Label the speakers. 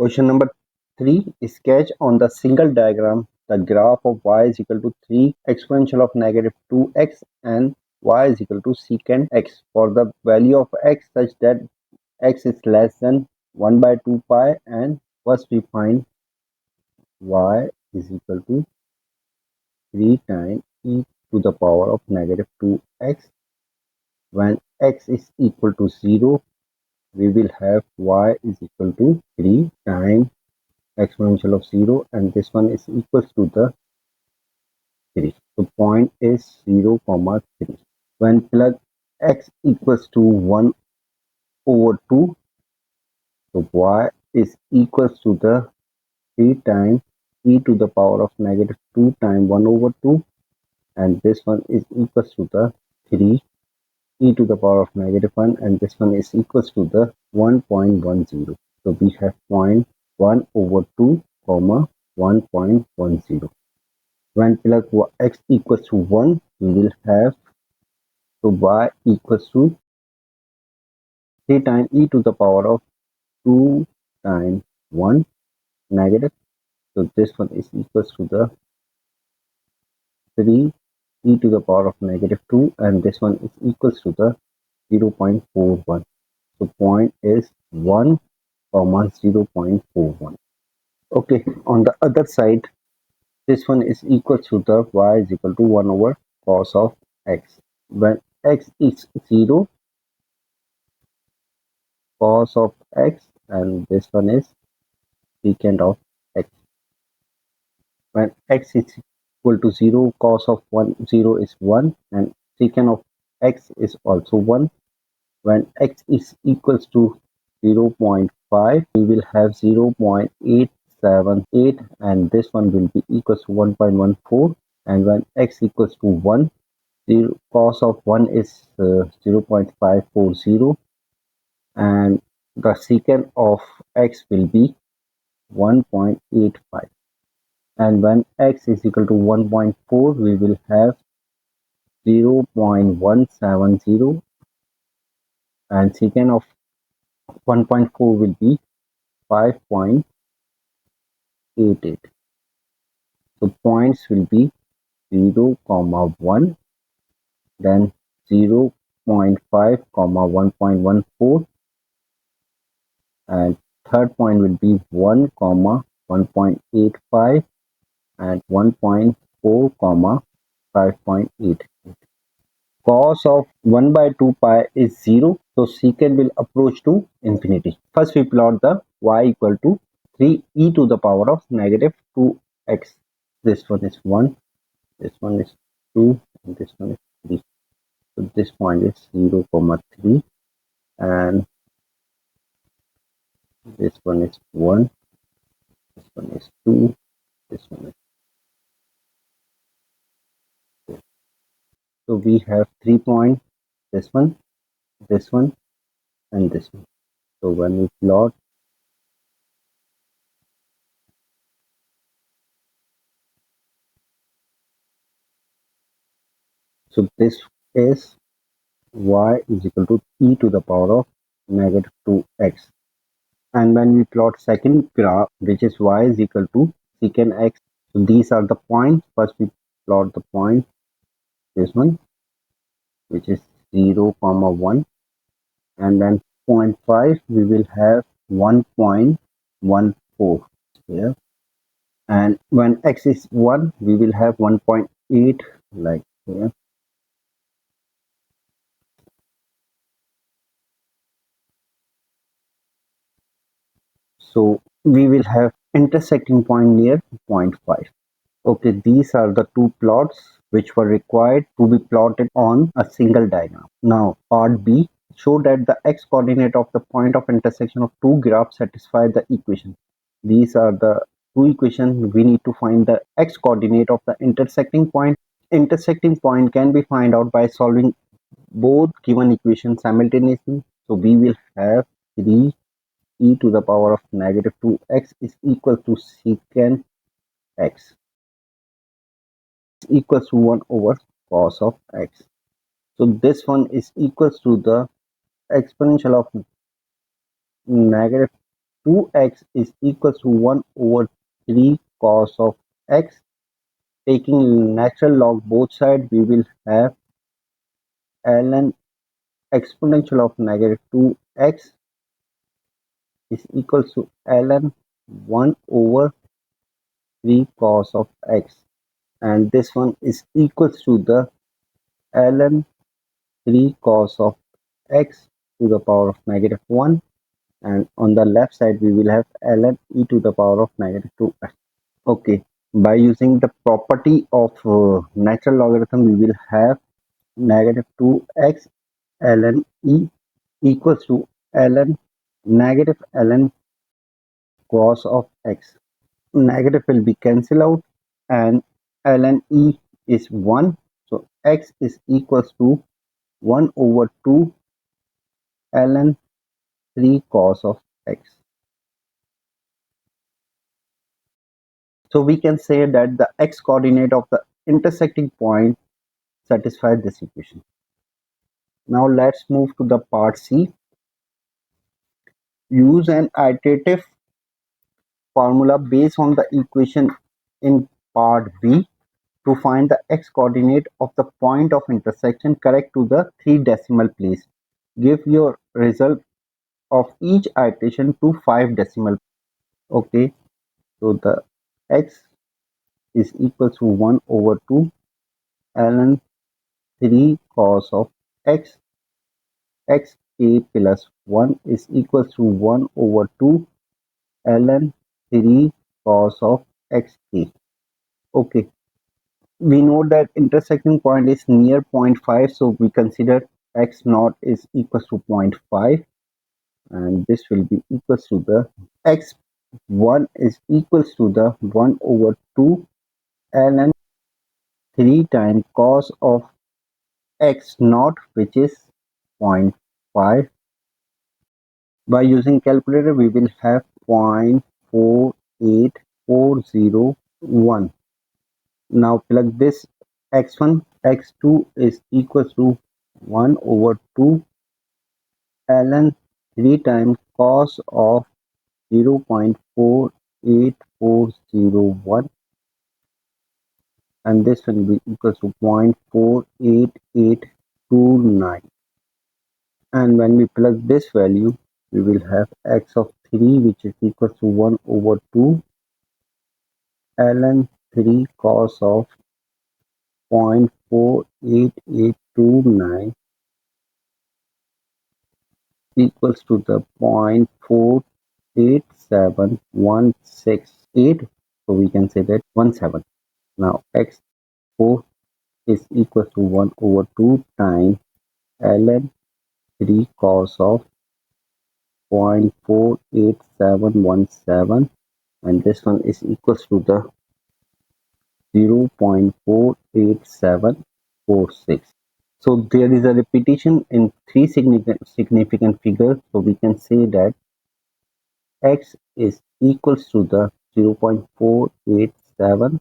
Speaker 1: Question number 3. Sketch on the single diagram the graph of y is equal to 3 exponential of negative 2x and y is equal to secant x for the value of x such that x is less than 1 by 2 pi, and first we find y is equal to 3 times e to the power of negative 2x. When x is equal to 0, we will have y is equal to 3 times exponential of 0, and this one is equals to the 3. So point is 0 comma 3. When plug x equals to 1 over 2, so y is equals to the 3 times e to the power of negative 2 times 1 over 2, and this one is equals to the 3 e to the power of negative 1, and this one is equals to the 1.10. So we have point 1 over 2 comma 1.10. When plug x equals to 1, we will have, so y equals to 3 times e to the power of 2 times 1 negative. So this one is equals to the 3 e to the power of negative 2, and this one is equals to the 0.41. So point is 1 comma 0.41. Okay, on the other side, this one is equal to the y is equal to 1 over cos of x. When x is 0, cos of x, and this one is secant of x. When x is equal to 0, cos of 0 is 1, and secant of x is also 1. When x is equals to 0.5, we will have 0.878, and this one will be equals to 1.14. And when x equals to 1, cos of 1 is 0.540, and the secant of x will be 1.85. And when x is equal to 1.4, we will have 0.170, and secant of 1.4 will be 5.88. So points will be 0 comma 1, then 0.5 comma 1.14, and third point will be 1 comma 1.85, and 1.4 comma 5.8. Cos of 1 by 2 pi is 0, so secant will approach to infinity. First we plot the y equal to 3 e to the power of negative 2x. This one is 1, this one is 2, and this one is 3. So this point is 0 comma 3, and this one is 1, this one is 2, this one is 4. So we have 3 points, this one, and this one. So when we plot, so this is y is equal to e to the power of negative 2x. And when we plot second graph, which is y is equal to secant x, so these are the points. First we plot the point, this one, which is 0 comma 1, and then 0.5 we will have 1.14 here, and when x is 1 we will have 1.8 like here. So we will have intersecting point near 0.5. Okay, these are the two plots which were required to be plotted on a single diagram. Now part B, show that the x coordinate of the point of intersection of two graphs satisfy the equation. These are the two equations. We need to find the x coordinate of the intersecting point. Intersecting point can be found out by solving both given equations simultaneously. So we will have 3 e to the power of negative 2x is equal to secant x equals to 1 over cos of x. So this one is equals to the exponential of negative 2x is equals to 1 over 3 cos of x. Taking natural log both sides, we will have ln exponential of negative 2x is equals to ln 1 over 3 cos of x, and this one is equals to the ln 3 cos of x to the power of negative 1, and on the left side we will have ln e to the power of negative 2x. Okay, by using the property of natural logarithm, we will have negative 2x ln e equals to ln negative ln cos of x. Negative will be cancelled out and ln e is 1. So x is equals to 1 over 2 ln 3 cos of x. So we can say that the x coordinate of the intersecting point satisfies this equation. Now let's move to the part C. Use an iterative formula based on the equation in part B to find the x coordinate of the point of intersection correct to the 3 decimal place. Give your result of each iteration to 5 decimal. Okay, so the x is equal to 1 over 2 ln 3 cos of x, xk plus 1 is equal to 1 over 2 ln 3 cos of xk. Okay, we know that intersecting point is near 0.5, so we consider x naught is equal to 0.5, and this will be equals to the x1 is equals to the 1 over 2 ln 3 times cos of x naught, which is 0.5. By using calculator, we will have 0.48401. Now plug this x1, x2 is equals to 1 over 2 ln 3 times cos of 0.48401, and this will be equals to 0.48829. And when we plug this value, we will have x of 3, which is equal to 1 over 2 ln 3 cos of 0.48829 equals to the 0.487168. So we can say that 17. Now x4 is equal to 1 over 2 times ln 3 cos of 0.48717, and this one is equals to the 0.48746. So there is a repetition in 3 significant figures, so we can say that x is equals to the 0.487